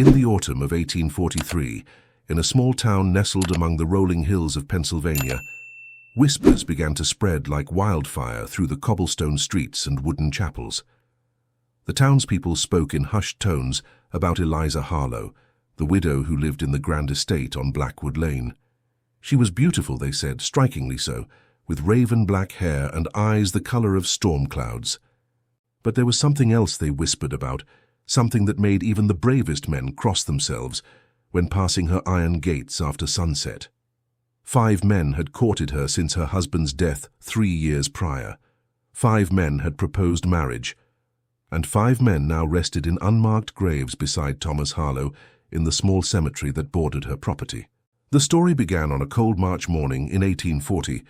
In the autumn of 1843, in a small town nestled among the rolling hills of Pennsylvania, whispers began to spread like wildfire through the cobblestone streets and wooden chapels. The townspeople spoke in hushed tones about Eliza Harlow, the widow who lived in the grand estate on Blackwood Lane. She was beautiful, they said, strikingly so, with raven-black hair and eyes the color of storm clouds. But there was something else they whispered about, something that made even the bravest men cross themselves when passing her iron gates after sunset. 5 men had courted her since her husband's death 3 years prior. 5 men had proposed marriage, and 5 men now rested in unmarked graves beside Thomas Harlow in the small cemetery that bordered her property. The story began on a cold March morning in 1840,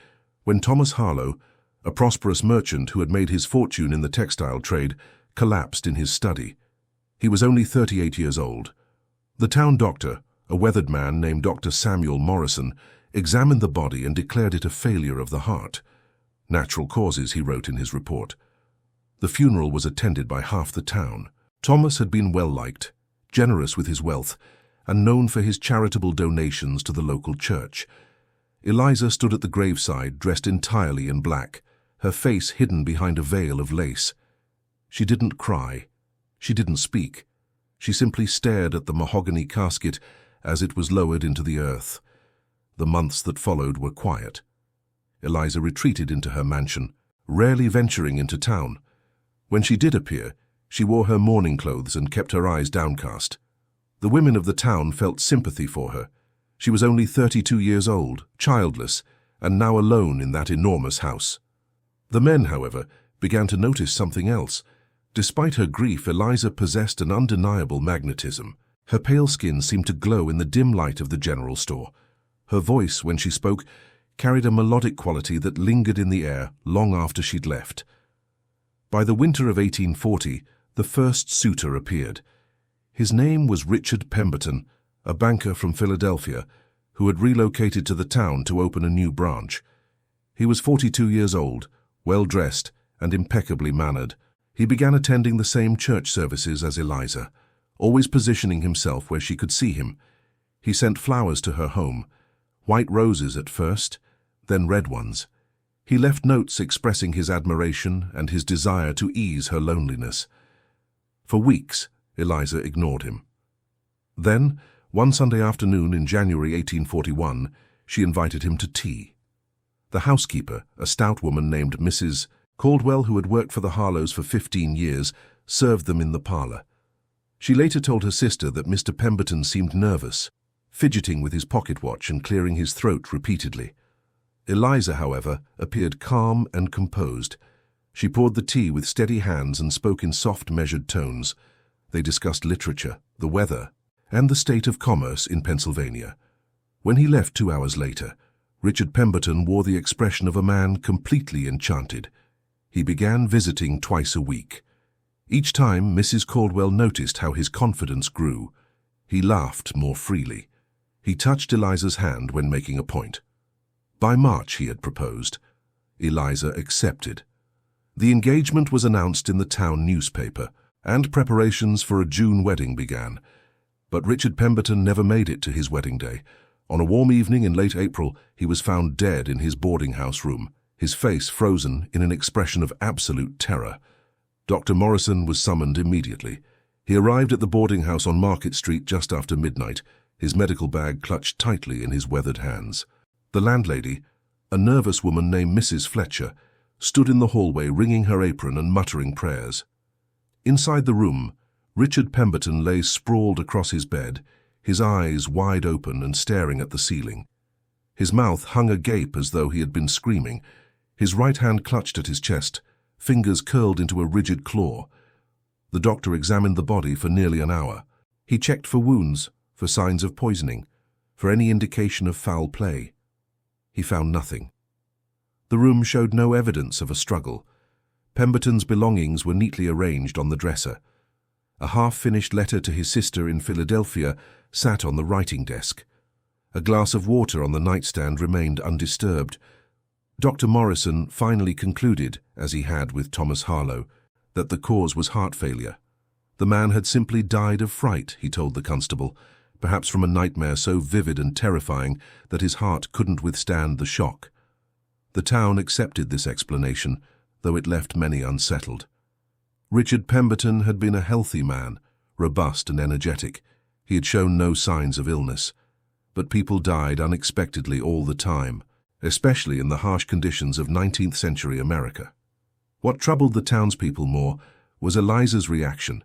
when Thomas Harlow, a prosperous merchant who had made his fortune in the textile trade, collapsed in his study. He was only 38 years old. The town doctor, a weathered man named Dr. Samuel Morrison, examined the body and declared it a failure of the heart. Natural causes, he wrote in his report. The funeral was attended by half the town. Thomas had been well-liked, generous with his wealth, and known for his charitable donations to the local church. Eliza stood at the graveside dressed entirely in black, her face hidden behind a veil of lace. She didn't cry. She didn't speak. She simply stared at the mahogany casket as it was lowered into the earth. The months that followed were quiet. Eliza retreated into her mansion, rarely venturing into town. When she did appear, she wore her mourning clothes and kept her eyes downcast. The women of the town felt sympathy for her. She was only 32 years old, childless, and now alone in that enormous house. The men, however, began to notice something else. Despite her grief, Eliza possessed an undeniable magnetism. Her pale skin seemed to glow in the dim light of the general store. Her voice, when she spoke, carried a melodic quality that lingered in the air long after she'd left. By the winter of 1840, the first suitor appeared. His name was Richard Pemberton, a banker from Philadelphia, who had relocated to the town to open a new branch. He was 42 years old, well-dressed, and impeccably mannered. He began attending the same church services as Eliza, always positioning himself where she could see him. He sent flowers to her home, white roses at first, then red ones. He left notes expressing his admiration and his desire to ease her loneliness. For weeks, Eliza ignored him. Then, one Sunday afternoon in January 1841, she invited him to tea. The housekeeper, a stout woman named Mrs. Caldwell, who had worked for the Harlows for 15 years, served them in the parlor. She later told her sister that Mr. Pemberton seemed nervous, fidgeting with his pocket watch and clearing his throat repeatedly. Eliza, however, appeared calm and composed. She poured the tea with steady hands and spoke in soft, measured tones. They discussed literature, the weather, and the state of commerce in Pennsylvania. When he left 2 hours later, Richard Pemberton wore the expression of a man completely enchanted. He began visiting twice a week. Each time, Mrs. Caldwell noticed how his confidence grew. He laughed more freely. He touched Eliza's hand when making a point. By March, he had proposed. Eliza accepted. The engagement was announced in the town newspaper, and preparations for a June wedding began. But Richard Pemberton never made it to his wedding day. On a warm evening in late April, he was found dead in his boarding-house room, his face frozen in an expression of absolute terror. Dr. Morrison was summoned immediately. He arrived at the boarding house on Market Street just after midnight, his medical bag clutched tightly in his weathered hands. The landlady, a nervous woman named Mrs. Fletcher, stood in the hallway wringing her apron and muttering prayers. Inside the room, Richard Pemberton lay sprawled across his bed, his eyes wide open and staring at the ceiling. His mouth hung agape as though he had been screaming. His right hand clutched at his chest, fingers curled into a rigid claw. The doctor examined the body for nearly an hour. He checked for wounds, for signs of poisoning, for any indication of foul play. He found nothing. The room showed no evidence of a struggle. Pemberton's belongings were neatly arranged on the dresser. A half-finished letter to his sister in Philadelphia sat on the writing desk. A glass of water on the nightstand remained undisturbed. Dr. Morrison finally concluded, as he had with Thomas Harlow, that the cause was heart failure. The man had simply died of fright, he told the constable, perhaps from a nightmare so vivid and terrifying that his heart couldn't withstand the shock. The town accepted this explanation, though it left many unsettled. Richard Pemberton had been a healthy man, robust and energetic. He had shown no signs of illness. But people died unexpectedly all the time, especially in the harsh conditions of 19th century America. What troubled the townspeople more was Eliza's reaction.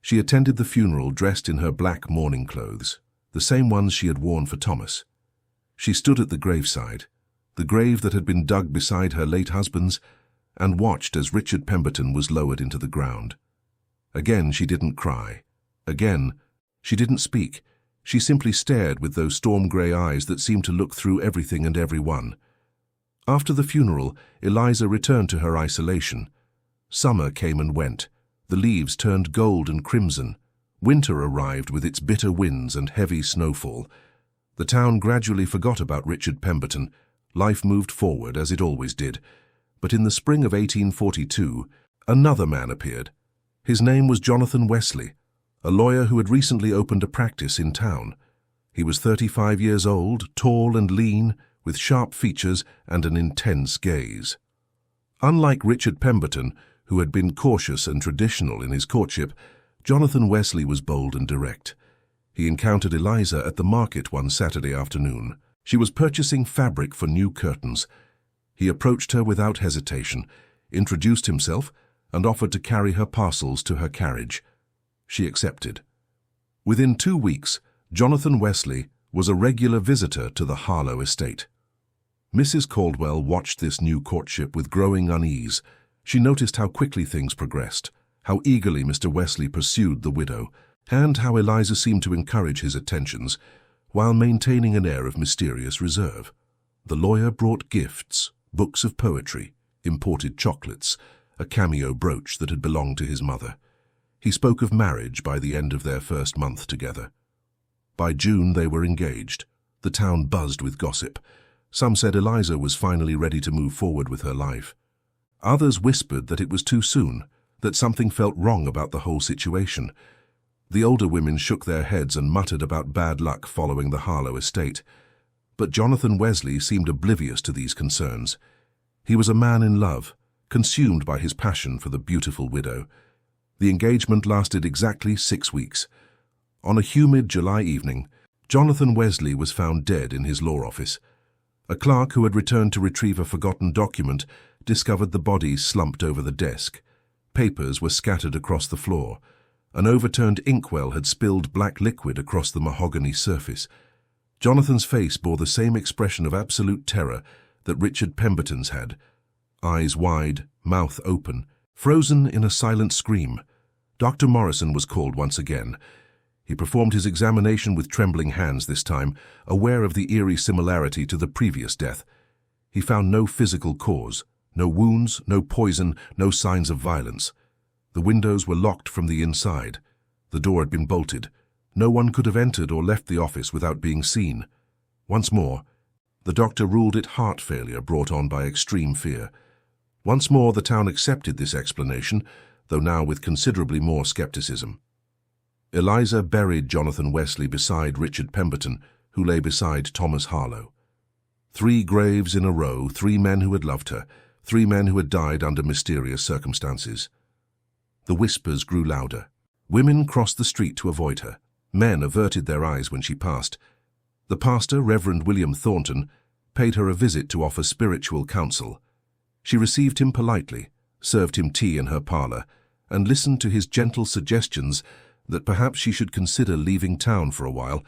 She attended the funeral dressed in her black mourning clothes, the same ones she had worn for Thomas. She stood at the graveside, the grave that had been dug beside her late husband's, and watched as Richard Pemberton was lowered into the ground. Again she didn't cry. Again she didn't speak. She simply stared with those storm-grey eyes that seemed to look through everything and everyone. After the funeral, Eliza returned to her isolation. Summer came and went. The leaves turned gold and crimson. Winter arrived with its bitter winds and heavy snowfall. The town gradually forgot about Richard Pemberton. Life moved forward as it always did. But in the spring of 1842, another man appeared. His name was Jonathan Wesley, a lawyer who had recently opened a practice in town. He was 35 years old, tall and lean, with sharp features and an intense gaze. Unlike Richard Pemberton, who had been cautious and traditional in his courtship, Jonathan Wesley was bold and direct. He encountered Eliza at the market one Saturday afternoon. She was purchasing fabric for new curtains. He approached her without hesitation, introduced himself, and offered to carry her parcels to her carriage. She accepted. Within 2 weeks, Jonathan Wesley was a regular visitor to the Harlow estate. Mrs. Caldwell watched this new courtship with growing unease. She noticed how quickly things progressed, how eagerly Mr. Wesley pursued the widow, and how Eliza seemed to encourage his attentions, while maintaining an air of mysterious reserve. The lawyer brought gifts, books of poetry, imported chocolates, a cameo brooch that had belonged to his mother. He spoke of marriage by the end of their first month together. By June they were engaged. The town buzzed with gossip. Some said Eliza was finally ready to move forward with her life. Others whispered that it was too soon, that something felt wrong about the whole situation. The older women shook their heads and muttered about bad luck following the Harlow estate. But Jonathan Wesley seemed oblivious to these concerns. He was a man in love, consumed by his passion for the beautiful widow. The engagement lasted exactly 6 weeks. On a humid July evening, Jonathan Wesley was found dead in his law office. A clerk who had returned to retrieve a forgotten document discovered the body slumped over the desk. Papers were scattered across the floor. An overturned inkwell had spilled black liquid across the mahogany surface. Jonathan's face bore the same expression of absolute terror that Richard Pemberton's had. Eyes wide, mouth open, frozen in a silent scream. Dr. Morrison was called once again. He performed his examination with trembling hands this time, aware of the eerie similarity to the previous death. He found no physical cause, no wounds, no poison, no signs of violence. The windows were locked from the inside. The door had been bolted. No one could have entered or left the office without being seen. Once more, the doctor ruled it heart failure brought on by extreme fear. Once more, the town accepted this explanation, though now with considerably more skepticism. Eliza buried Jonathan Wesley beside Richard Pemberton, who lay beside Thomas Harlow. 3 graves in a row, 3 men who had loved her, 3 men who had died under mysterious circumstances. The whispers grew louder. Women crossed the street to avoid her. Men averted their eyes when she passed. The pastor, Reverend William Thornton, paid her a visit to offer spiritual counsel. She received him politely, served him tea in her parlor, and listened to his gentle suggestions that perhaps she should consider leaving town for a while,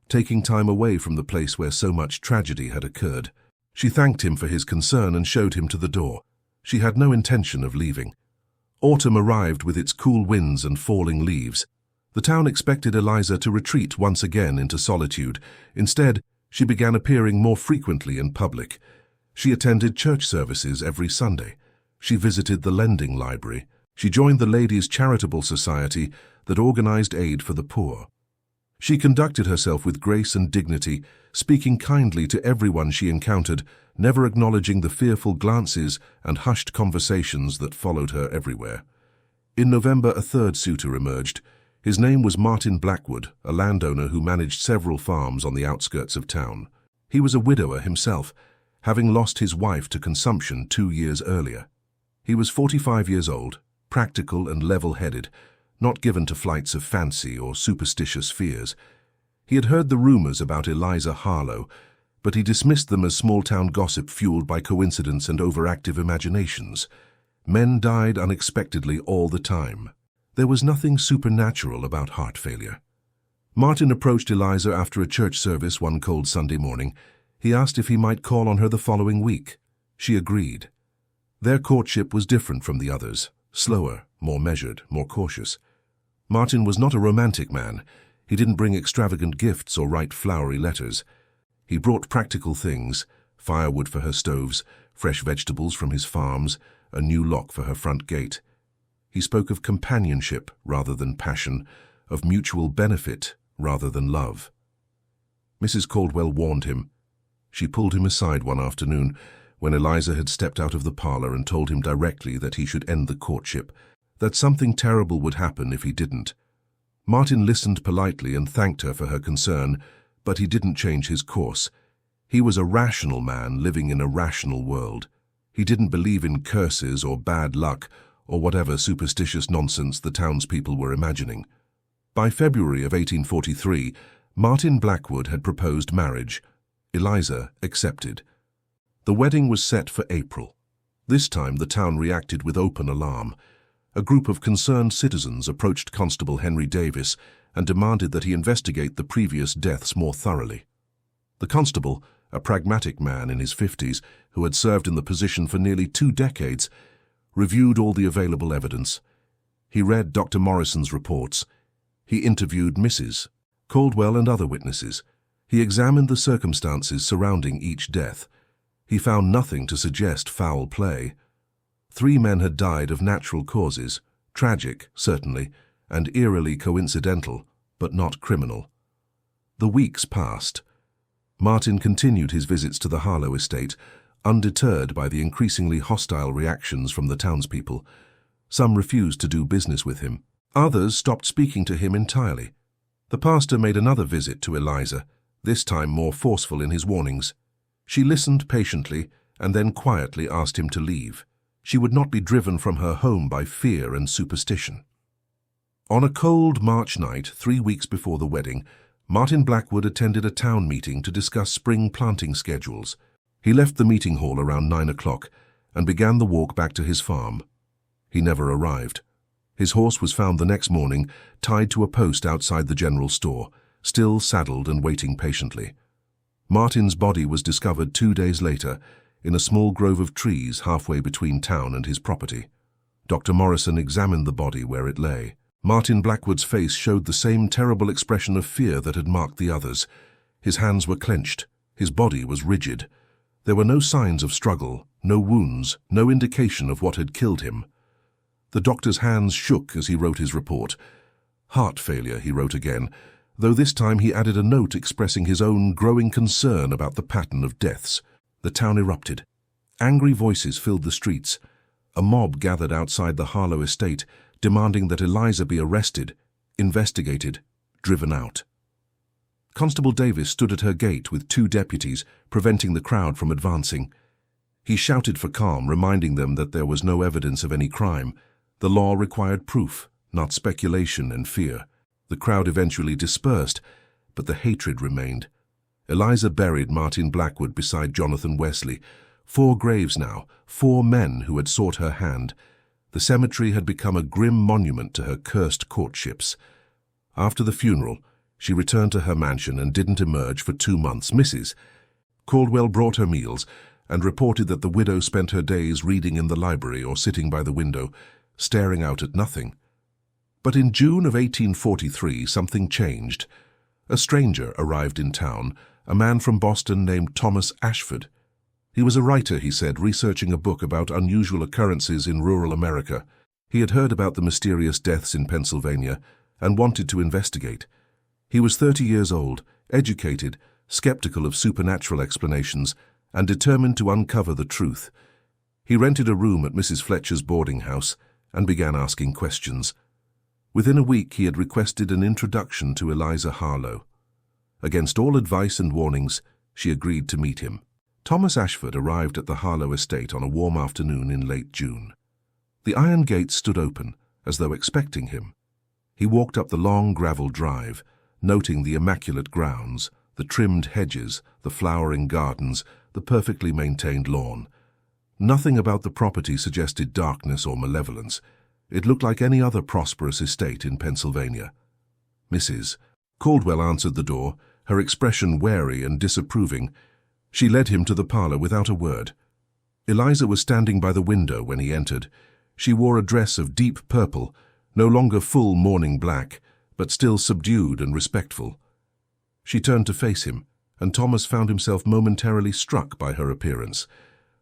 taking time away from the place where so much tragedy had occurred. She thanked him for his concern and showed him to the door. She had no intention of leaving. Autumn arrived with its cool winds and falling leaves. The town expected Eliza to retreat once again into solitude. Instead, she began appearing more frequently in public. She attended church services every Sunday. She visited the lending library. She joined the Ladies' Charitable Society that organized aid for the poor. She conducted herself with grace and dignity, speaking kindly to everyone she encountered, never acknowledging the fearful glances and hushed conversations that followed her everywhere. In November, a third suitor emerged. His name was Martin Blackwood, a landowner who managed several farms on the outskirts of town. He was a widower himself, having lost his wife to consumption 2 years earlier. He was 45 years old, practical and level-headed, not given to flights of fancy or superstitious fears. He had heard the rumors about Eliza Harlow, but he dismissed them as small-town gossip fueled by coincidence and overactive imaginations. Men died unexpectedly all the time. There was nothing supernatural about heart failure. Martin approached Eliza after a church service one cold Sunday morning. He asked if he might call on her the following week. She agreed. Their courtship was different from the others, slower, more measured, more cautious. Martin was not a romantic man. He didn't bring extravagant gifts or write flowery letters. He brought practical things, firewood for her stoves, fresh vegetables from his farms, a new lock for her front gate. He spoke of companionship rather than passion, of mutual benefit rather than love. Mrs. Caldwell warned him. She pulled him aside one afternoon when Eliza had stepped out of the parlor and told him directly that he should end the courtship, that something terrible would happen if he didn't. Martin listened politely and thanked her for her concern, but he didn't change his course. He was a rational man living in a rational world. He didn't believe in curses or bad luck or whatever superstitious nonsense the townspeople were imagining. By February of 1843, Martin Blackwood had proposed marriage. Eliza accepted. The wedding was set for April. This time the town reacted with open alarm. A group of concerned citizens approached Constable Henry Davis and demanded that he investigate the previous deaths more thoroughly. The constable, a pragmatic man in his 50s who had served in the position for nearly 2 decades, reviewed all the available evidence. He read Dr. Morrison's reports. He interviewed Mrs. Caldwell and other witnesses. He examined the circumstances surrounding each death. He found nothing to suggest foul play. 3 men had died of natural causes, tragic, certainly, and eerily coincidental, but not criminal. The weeks passed. Martin continued his visits to the Harlow estate, undeterred by the increasingly hostile reactions from the townspeople. Some refused to do business with him. Others stopped speaking to him entirely. The pastor made another visit to Eliza, this time more forceful in his warnings. She listened patiently and then quietly asked him to leave. She would not be driven from her home by fear and superstition. On a cold March night, 3 weeks before the wedding, Martin Blackwood attended a town meeting to discuss spring planting schedules. He left the meeting hall around 9 o'clock and began the walk back to his farm. He never arrived. His horse was found the next morning, tied to a post outside the general store, still saddled and waiting patiently. Martin's body was discovered 2 days later in a small grove of trees halfway between town and his property. Dr. Morrison examined the body where it lay. Martin Blackwood's face showed the same terrible expression of fear that had marked the others. His hands were clenched. His body was rigid. There were no signs of struggle, no wounds, no indication of what had killed him. The doctor's hands shook as he wrote his report. Heart failure, he wrote again, though this time he added a note expressing his own growing concern about the pattern of deaths. The town erupted. Angry voices filled the streets. A mob gathered outside the Harlow estate, demanding that Eliza be arrested, investigated, driven out. Constable Davis stood at her gate with 2 deputies, preventing the crowd from advancing. He shouted for calm, reminding them that there was no evidence of any crime. The law required proof, not speculation and fear. The crowd eventually dispersed, but the hatred remained. Eliza buried Martin Blackwood beside Jonathan Wesley. 4 graves now, 4 men who had sought her hand. The cemetery had become a grim monument to her cursed courtships. After the funeral, she returned to her mansion and didn't emerge for 2 months. Mrs. Caldwell brought her meals and reported that the widow spent her days reading in the library or sitting by the window, staring out at nothing. But in June of 1843, something changed. A stranger arrived in town, a man from Boston named Thomas Ashford. He was a writer, he said, researching a book about unusual occurrences in rural America. He had heard about the mysterious deaths in Pennsylvania and wanted to investigate. He was 30 years old, educated, skeptical of supernatural explanations, and determined to uncover the truth. He rented a room at Mrs. Fletcher's boarding house, and began asking questions. Within a week, he had requested an introduction to Eliza Harlow. Against all advice and warnings, she agreed to meet him. Thomas Ashford arrived at the Harlow estate on a warm afternoon in late June. The iron gates stood open, as though expecting him. He walked up the long gravel drive, noting the immaculate grounds, the trimmed hedges, the flowering gardens, the perfectly maintained lawn. Nothing about the property suggested darkness or malevolence. It looked like any other prosperous estate in Pennsylvania. Mrs. Caldwell answered the door, her expression wary and disapproving. She led him to the parlor without a word. Eliza was standing by the window when he entered. She wore a dress of deep purple, no longer full morning black, but still subdued and respectful. She turned to face him, and Thomas found himself momentarily struck by her appearance.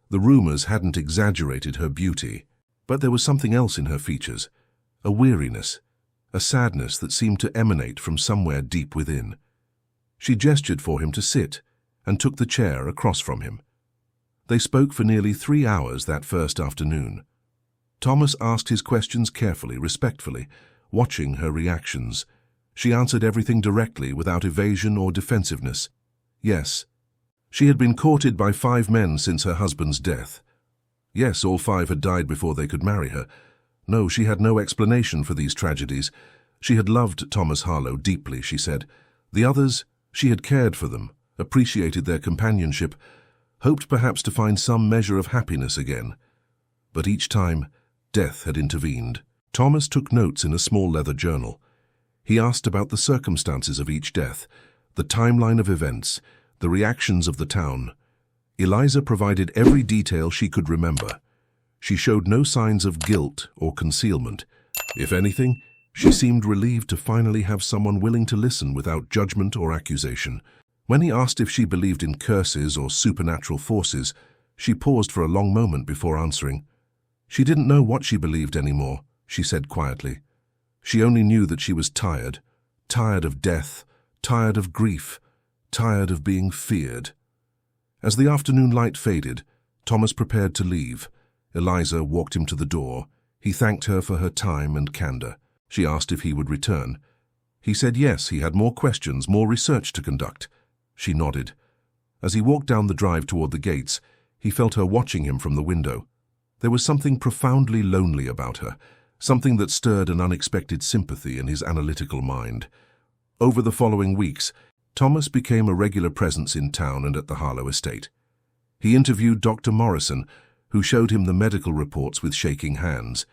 The rumors hadn't exaggerated her beauty, but there was something else in her features, a weariness, a sadness that seemed to emanate from somewhere deep within. She gestured for him to sit, and took the chair across from him. They spoke for nearly 3 hours that first afternoon. Thomas asked his questions carefully, respectfully, watching her reactions. She answered everything directly, without evasion or defensiveness. Yes. She had been courted by 5 men since her husband's death. Yes, all 5 had died before they could marry her. No, she had no explanation for these tragedies. She had loved Thomas Harlow deeply, she said. The others, she had cared for them, appreciated their companionship, hoped perhaps to find some measure of happiness again. But each time, death had intervened. Thomas took notes in a small leather journal. He asked about the circumstances of each death, the timeline of events, the reactions of the town. Eliza provided every detail she could remember. She showed no signs of guilt or concealment. If anything, she seemed relieved to finally have someone willing to listen without judgment or accusation. When he asked if she believed in curses or supernatural forces, she paused for a long moment before answering. She didn't know what she believed anymore, she said quietly. She only knew that she was tired, tired of death, tired of grief, tired of being feared. As the afternoon light faded, Thomas prepared to leave. Eliza walked him to the door. He thanked her for her time and candor. She asked if he would return. He said yes, he had more questions, more research to conduct. She nodded. As he walked down the drive toward the gates, he felt her watching him from the window. There was something profoundly lonely about her, something that stirred an unexpected sympathy in his analytical mind. Over the following weeks, Thomas became a regular presence in town and at the Harlow estate. He interviewed Dr. Morrison, who showed him the medical reports with shaking hands.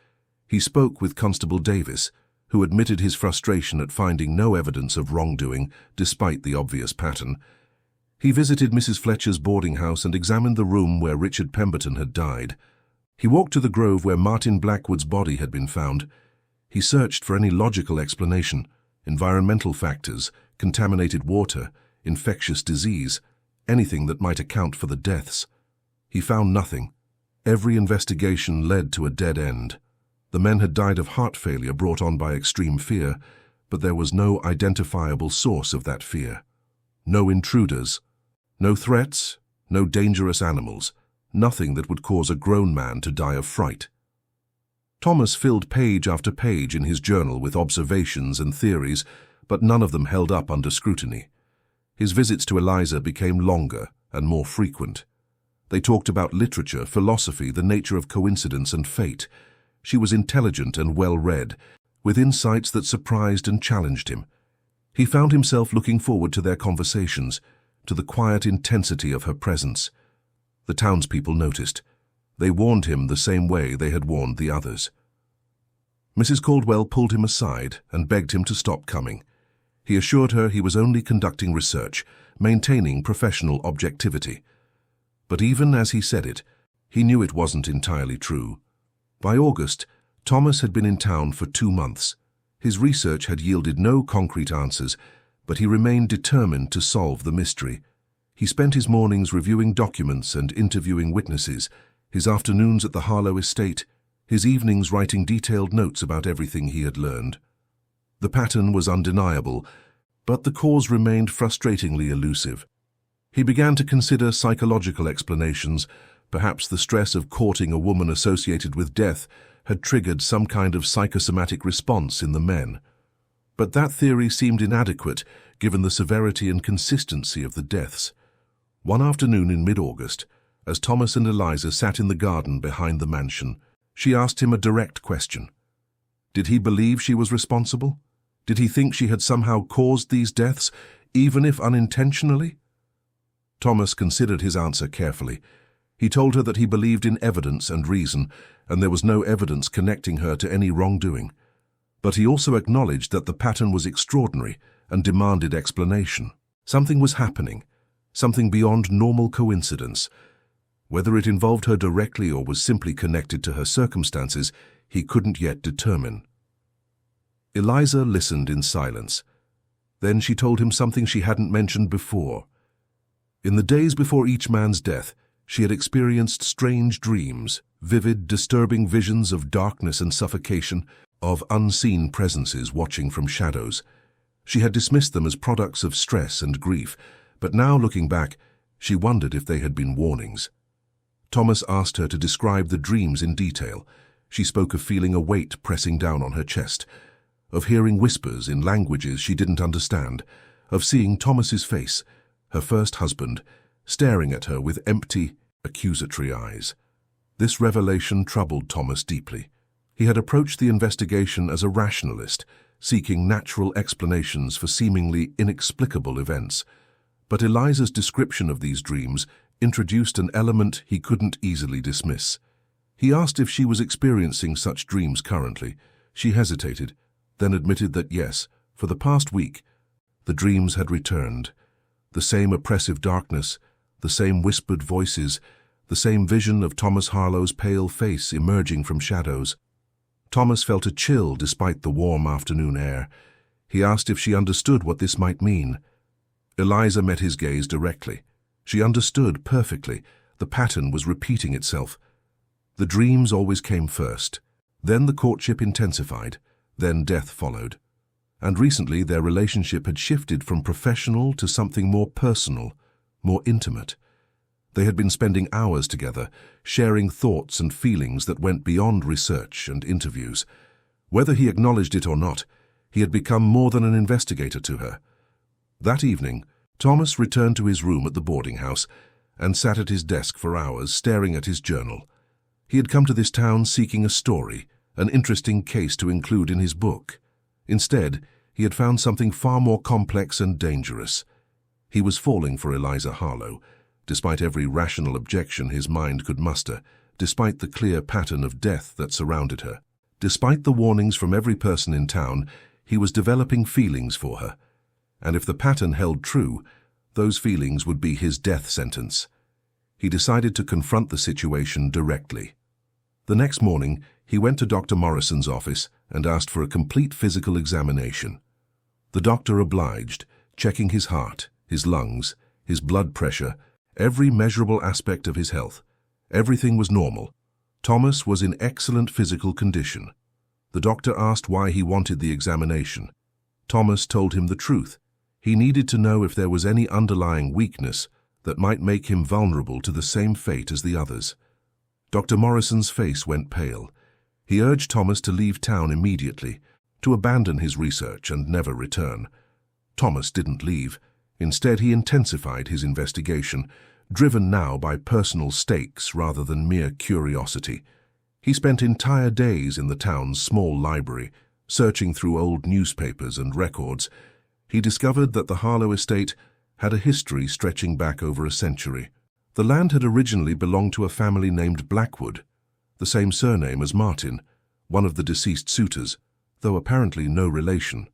He spoke with Constable Davis, who admitted his frustration at finding no evidence of wrongdoing despite the obvious pattern. He visited Mrs. Fletcher's boarding house and examined the room where Richard Pemberton had died. He walked to the grove where Martin Blackwood's body had been found. He searched for any logical explanation, environmental factors, contaminated water, infectious disease, anything that might account for the deaths. He found nothing. Every investigation led to a dead end. The men had died of heart failure brought on by extreme fear, but there was no identifiable source of that fear. No intruders, no threats, no dangerous animals, nothing that would cause a grown man to die of fright. Thomas filled page after page in his journal with observations and theories, but none of them held up under scrutiny. His visits to Eliza became longer and more frequent. They talked about literature, philosophy, the nature of coincidence and fate. She was intelligent and well-read, with insights that surprised and challenged him. He found himself looking forward to their conversations, to the quiet intensity of her presence. The townspeople noticed. They warned him the same way they had warned the others. Mrs. Caldwell pulled him aside and begged him to stop coming. He assured her he was only conducting research, maintaining professional objectivity. But even as he said it, he knew it wasn't entirely true. By August, Thomas had been in town for 2 months. His research had yielded no concrete answers, but he remained determined to solve the mystery. He spent his mornings reviewing documents and interviewing witnesses, his afternoons at the Harlow estate, his evenings writing detailed notes about everything he had learned. The pattern was undeniable, but the cause remained frustratingly elusive. He began to consider psychological explanations, perhaps the stress of courting a woman associated with death had triggered some kind of psychosomatic response in the men. But that theory seemed inadequate given the severity and consistency of the deaths. One afternoon in mid-August, as Thomas and Eliza sat in the garden behind the mansion, she asked him a direct question. Did he believe she was responsible? Did he think she had somehow caused these deaths, even if unintentionally? Thomas considered his answer carefully. He told her that he believed in evidence and reason, and there was no evidence connecting her to any wrongdoing. But he also acknowledged that the pattern was extraordinary and demanded explanation. Something was happening, something beyond normal coincidence. Whether it involved her directly or was simply connected to her circumstances, he couldn't yet determine. Eliza listened in silence. Then she told him something she hadn't mentioned before. In the days before each man's death, she had experienced strange dreams, vivid, disturbing visions of darkness and suffocation, of unseen presences watching from shadows. She had dismissed them as products of stress and grief, but now, looking back, she wondered if they had been warnings. Thomas asked her to describe the dreams in detail. She spoke of feeling a weight pressing down on her chest, of hearing whispers in languages she didn't understand, of seeing Thomas's face, her first husband, staring at her with empty, accusatory eyes. This revelation troubled Thomas deeply. He had approached the investigation as a rationalist, seeking natural explanations for seemingly inexplicable events. But Eliza's description of these dreams introduced an element he couldn't easily dismiss. He asked if she was experiencing such dreams currently. She hesitated, then admitted that yes, for the past week, the dreams had returned. The same oppressive darkness, the same whispered voices, the same vision of Thomas Harlow's pale face emerging from shadows. Thomas felt a chill despite the warm afternoon air. He asked if she understood what this might mean. Eliza met his gaze directly. She understood perfectly. The pattern was repeating itself. The dreams always came first. Then the courtship intensified. Then death followed. And recently their relationship had shifted from professional to something more personal, more intimate. They had been spending hours together, sharing thoughts and feelings that went beyond research and interviews. Whether he acknowledged it or not, he had become more than an investigator to her. That evening, Thomas returned to his room at the boarding house and sat at his desk for hours, staring at his journal. He had come to this town seeking a story, an interesting case to include in his book. Instead, he had found something far more complex and dangerous. He was falling for Eliza Harlow, despite every rational objection his mind could muster, despite the clear pattern of death that surrounded her. Despite the warnings from every person in town, he was developing feelings for her. And if the pattern held true, those feelings would be his death sentence. He decided to confront the situation directly. The next morning, he went to Dr. Morrison's office and asked for a complete physical examination. The doctor obliged, checking his heart, his lungs, his blood pressure, every measurable aspect of his health. Everything was normal. Thomas was in excellent physical condition. The doctor asked why he wanted the examination. Thomas told him the truth. He needed to know if there was any underlying weakness that might make him vulnerable to the same fate as the others. Dr. Morrison's face went pale. He urged Thomas to leave town immediately, to abandon his research and never return. Thomas didn't leave. Instead, he intensified his investigation, driven now by personal stakes rather than mere curiosity. He spent entire days in the town's small library, searching through old newspapers and records. He discovered that the Harlow estate had a history stretching back over a century. The land had originally belonged to a family named Blackwood, the same surname as Martin, one of the deceased suitors, though apparently no relation.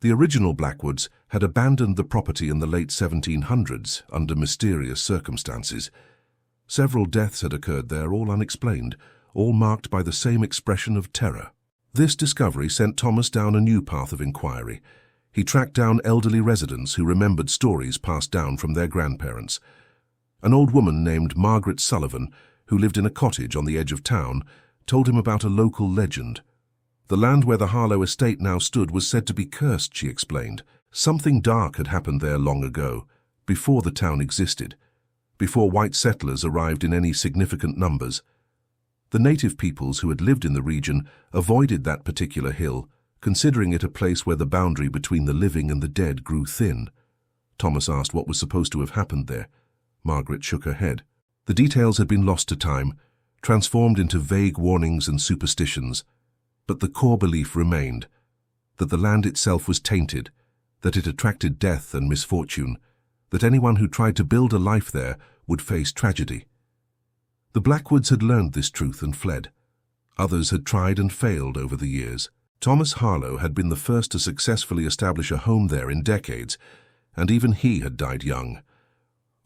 The original Blackwoods had abandoned the property in the late 1700s under mysterious circumstances. Several deaths had occurred there, all unexplained, all marked by the same expression of terror. This discovery sent Thomas down a new path of inquiry. He tracked down elderly residents who remembered stories passed down from their grandparents. An old woman named Margaret Sullivan, who lived in a cottage on the edge of town, told him about a local legend. The land where the Harlow estate now stood was said to be cursed, she explained. Something dark had happened there long ago, before the town existed, before white settlers arrived in any significant numbers. The native peoples who had lived in the region avoided that particular hill, considering it a place where the boundary between the living and the dead grew thin. Thomas asked what was supposed to have happened there. Margaret shook her head. The details had been lost to time, transformed into vague warnings and superstitions, but the core belief remained, that the land itself was tainted, that it attracted death and misfortune, that anyone who tried to build a life there would face tragedy. The Blackwoods had learned this truth and fled. Others had tried and failed over the years. Thomas Harlow had been the first to successfully establish a home there in decades, and even he had died young.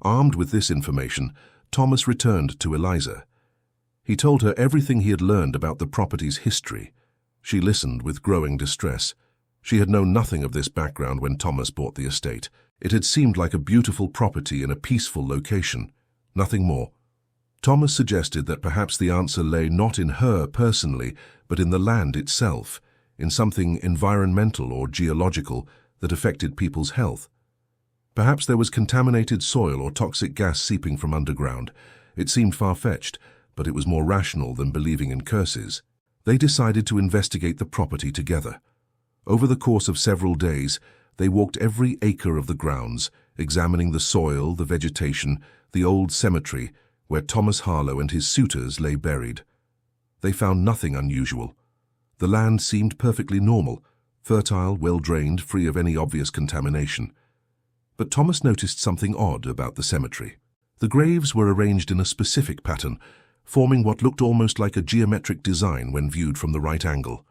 Armed with this information, Thomas returned to Eliza. He told her everything he had learned about the property's history. She listened with growing distress. She had known nothing of this background when Thomas bought the estate. It had seemed like a beautiful property in a peaceful location, nothing more. Thomas suggested that perhaps the answer lay not in her personally, but in the land itself, in something environmental or geological that affected people's health. Perhaps there was contaminated soil or toxic gas seeping from underground. It seemed far-fetched, but it was more rational than believing in curses. They decided to investigate the property together. Over the course of several days, they walked every acre of the grounds, examining the soil, the vegetation, the old cemetery, where Thomas Harlow and his suitors lay buried. They found nothing unusual. The land seemed perfectly normal, fertile, well-drained, free of any obvious contamination. But Thomas noticed something odd about the cemetery. The graves were arranged in a specific pattern, forming what looked almost like a geometric design when viewed from the right angle.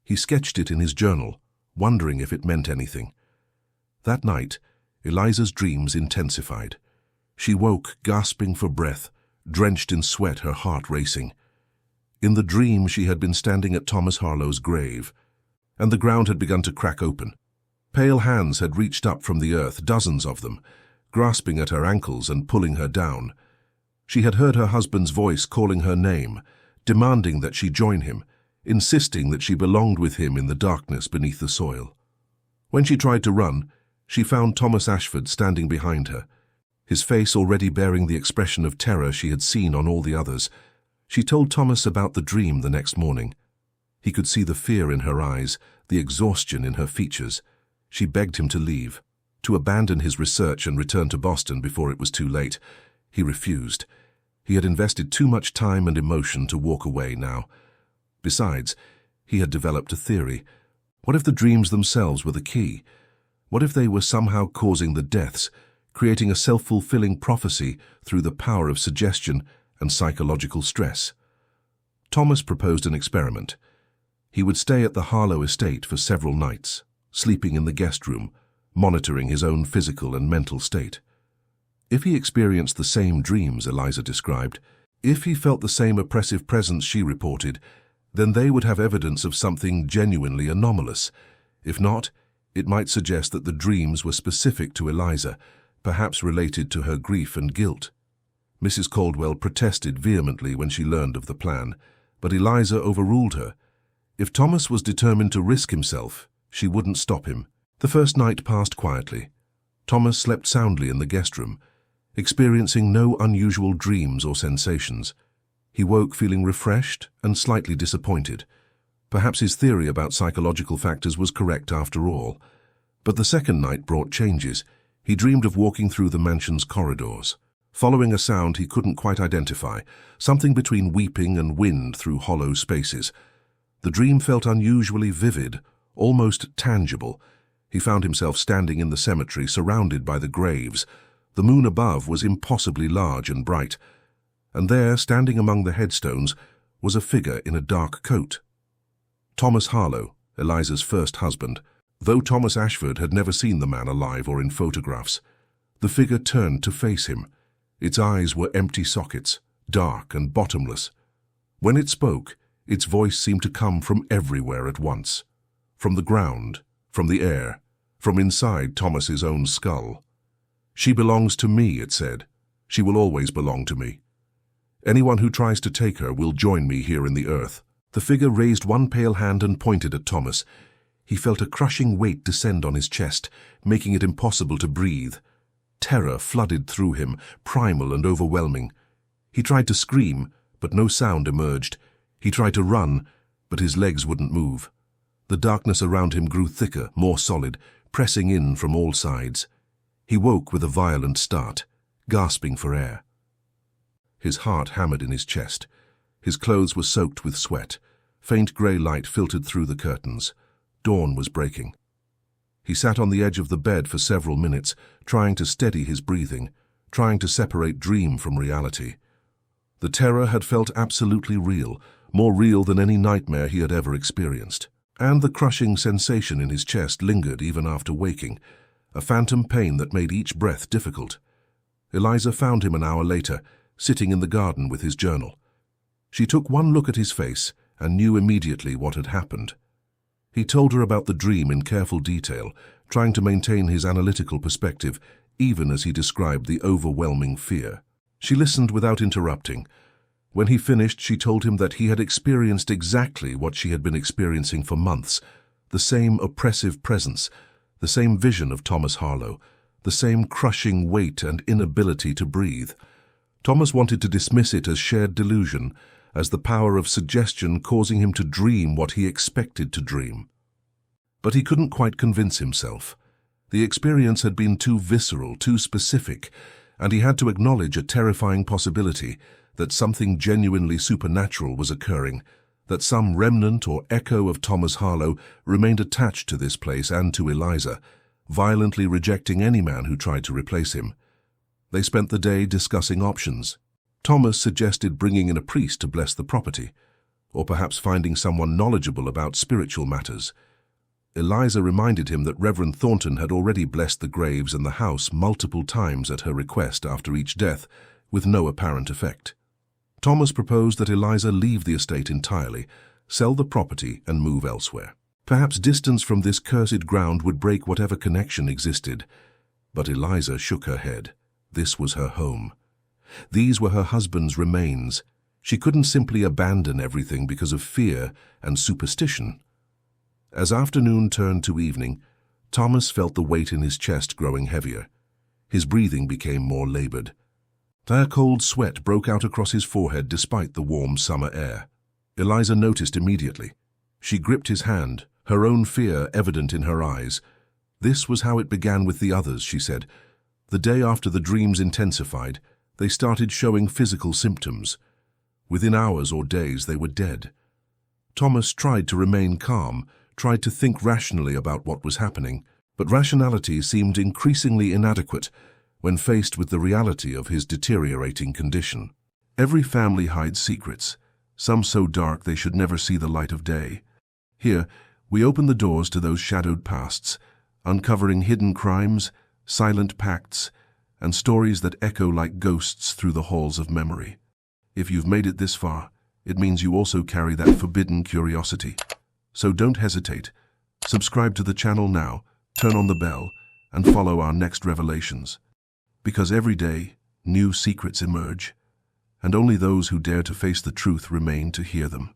He sketched it in his journal, wondering if it meant anything. That night, Eliza's dreams intensified. She woke, gasping for breath, drenched in sweat, her heart racing. In the dream, she had been standing at Thomas Harlow's grave, and the ground had begun to crack open. Pale hands had reached up from the earth, dozens of them, grasping at her ankles and pulling her down. She had heard her husband's voice calling her name, demanding that she join him, insisting that she belonged with him in the darkness beneath the soil. When she tried to run, she found Thomas Ashford standing behind her, his face already bearing the expression of terror she had seen on all the others. She told Thomas about the dream the next morning. He could see the fear in her eyes, the exhaustion in her features. She begged him to leave, to abandon his research and return to Boston before it was too late. He refused. He had invested too much time and emotion to walk away now. Besides, he had developed a theory. What if the dreams themselves were the key? What if they were somehow causing the deaths, creating a self-fulfilling prophecy through the power of suggestion and psychological stress? Thomas proposed an experiment. He would stay at the Harlow estate for several nights, sleeping in the guest room, monitoring his own physical and mental state. If he experienced the same dreams Eliza described, if he felt the same oppressive presence she reported, then they would have evidence of something genuinely anomalous. If not, it might suggest that the dreams were specific to Eliza, perhaps related to her grief and guilt. Mrs. Caldwell protested vehemently when she learned of the plan, but Eliza overruled her. If Thomas was determined to risk himself, she wouldn't stop him. The first night passed quietly. Thomas slept soundly in the guest room, experiencing no unusual dreams or sensations. He woke feeling refreshed and slightly disappointed. Perhaps his theory about psychological factors was correct after all. But the second night brought changes. He dreamed of walking through the mansion's corridors, following a sound he couldn't quite identify, something between weeping and wind through hollow spaces. The dream felt unusually vivid, almost tangible. He found himself standing in the cemetery, surrounded by the graves. The moon above was impossibly large and bright, and there, standing among the headstones, was a figure in a dark coat. Thomas Harlow, Eliza's first husband. Though Thomas Ashford had never seen the man alive or in photographs, the figure turned to face him. Its eyes were empty sockets, dark and bottomless. When it spoke, its voice seemed to come from everywhere at once. From the ground, from the air, from inside Thomas's own skull. "She belongs to me," it said. "She will always belong to me. Anyone who tries to take her will join me here in the earth." The figure raised one pale hand and pointed at Thomas. He felt a crushing weight descend on his chest, making it impossible to breathe. Terror flooded through him, primal and overwhelming. He tried to scream, but no sound emerged. He tried to run, but his legs wouldn't move. The darkness around him grew thicker, more solid, pressing in from all sides. He woke with a violent start, gasping for air. His heart hammered in his chest. His clothes were soaked with sweat. Faint grey light filtered through the curtains. Dawn was breaking. He sat on the edge of the bed for several minutes, trying to steady his breathing, trying to separate dream from reality. The terror had felt absolutely real, more real than any nightmare he had ever experienced. And the crushing sensation in his chest lingered even after waking, a phantom pain that made each breath difficult. Eliza found him an hour later, sitting in the garden with his journal. She took one look at his face and knew immediately what had happened. He told her about the dream in careful detail, trying to maintain his analytical perspective, even as he described the overwhelming fear. She listened without interrupting. When he finished, she told him that he had experienced exactly what she had been experiencing for months, the same oppressive presence, the same vision of Thomas Harlow, the same crushing weight and inability to breathe. Thomas wanted to dismiss it as shared delusion, as the power of suggestion causing him to dream what he expected to dream. But he couldn't quite convince himself. The experience had been too visceral, too specific, and he had to acknowledge a terrifying possibility that something genuinely supernatural was occurring, that some remnant or echo of Thomas Harlow remained attached to this place and to Eliza, violently rejecting any man who tried to replace him. They spent the day discussing options. Thomas suggested bringing in a priest to bless the property, or perhaps finding someone knowledgeable about spiritual matters. Eliza reminded him that Reverend Thornton had already blessed the graves and the house multiple times at her request after each death, with no apparent effect. Thomas proposed that Eliza leave the estate entirely, sell the property and move elsewhere. Perhaps distance from this cursed ground would break whatever connection existed. But Eliza shook her head. This was her home. These were her husband's remains. She couldn't simply abandon everything because of fear and superstition. As afternoon turned to evening, Thomas felt the weight in his chest growing heavier. His breathing became more labored. A cold sweat broke out across his forehead despite the warm summer air. Eliza noticed immediately. She gripped his hand, her own fear evident in her eyes. This was how it began with the others, she said. The day after the dreams intensified, they started showing physical symptoms. Within hours or days, they were dead. Thomas tried to remain calm, tried to think rationally about what was happening, but rationality seemed increasingly inadequate when faced with the reality of his deteriorating condition. Every family hides secrets, some so dark they should never see the light of day. Here, we open the doors to those shadowed pasts, uncovering hidden crimes, silent pacts, and stories that echo like ghosts through the halls of memory. If you've made it this far, it means you also carry that forbidden curiosity. So don't hesitate. Subscribe to the channel now, turn on the bell, and follow our next revelations. Because every day, new secrets emerge, and only those who dare to face the truth remain to hear them.